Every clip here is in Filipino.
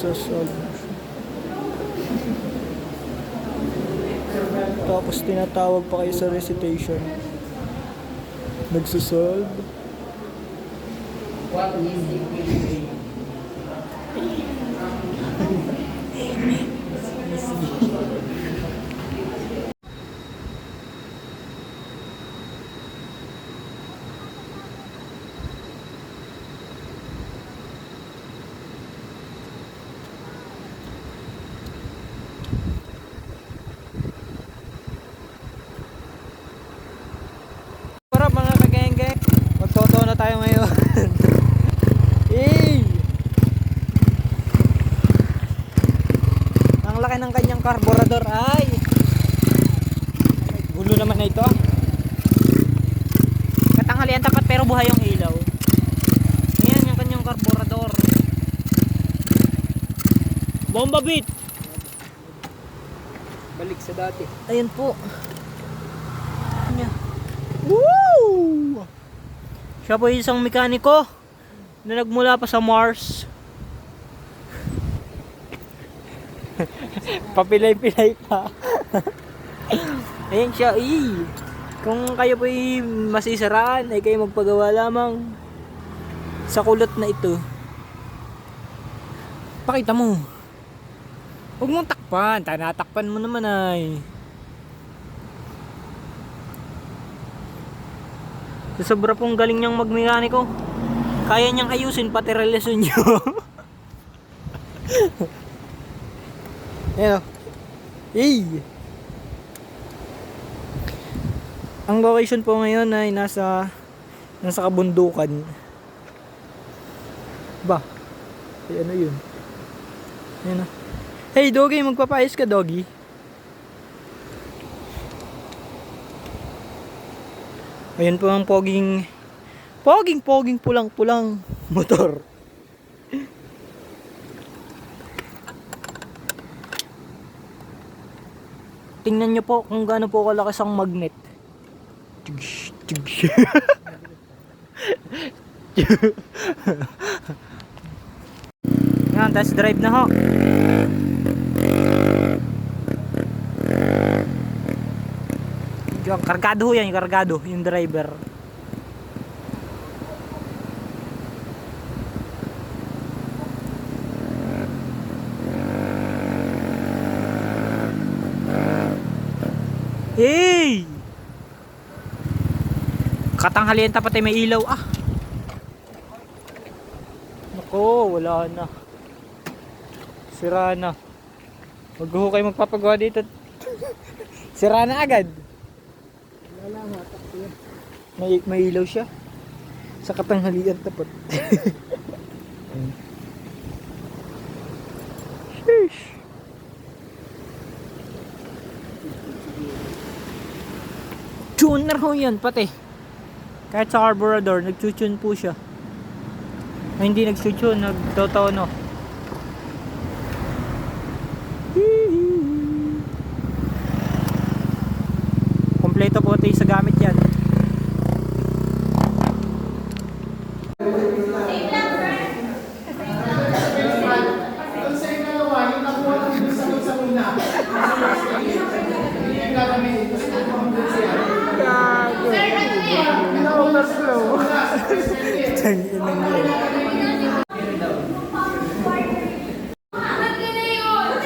Nagsasolve na siya. Tapos tinatawag pa kayo sa recitation. Nagsasolve. What is equilibrium? Para mga kageng-geng, magtoto na tayo ngayon. Hey! Ang laki ng kanyang carburetor ay gulo naman na ito. Katanghalian tapat pero buhay yung ilaw. Ayan yung kanyang carburetor. Bomba beat! Balik sa dati. Ayan po. Woo! Siya po isang mekaniko na nagmula pa sa Mars. Papilay-pilay pa. Ayan siya. Kung kayo po masisiraan ay kayo magpagawa lamang sa kulot na ito. Pakita mo. Huwag mong takpan. Tanatakpan mo naman ay. Sa sobra pong galing niyang magmekaniko, kaya niyang ayusin pati relasyon niyo. Ayan o. Hey! Ang location po ngayon ay nasa kabundukan. Ba? Ay, ano yun? Ayan o. Hey doggy, magpapayos ka doggy. Ayan po ang poging pulang-pulang motor. Tingnan nyo po kung gaano po kalakas ang magnet. Yan, test drive na ho. Yung kargado ho yan, yung kargado, yung driver. Hey! Katanghalian tapat ay may ilaw Nako, wala na. Sira na. Mag-ho kayo magpapagawa dito. Sira na agad. May ilaw siya sa katanghalian tapat. Sheesh. Tuner ho yan pati. Kahit sa carburetor nagtutune po siya. Ay, hindi nagtutune, nagtotono. Kompleto po ito sa gamit yan.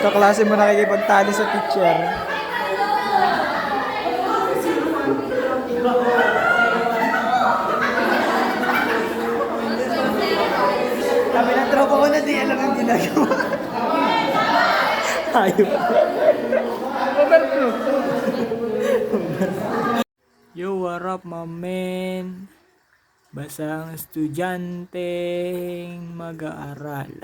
Kaklase mo nakikipagtalo sa teacher. Sabi ng tropa ko na di alam ang ginagawa. Ayun. Overflow. Yo, what up, my man? Basta ang estudyanteng mag-aaral.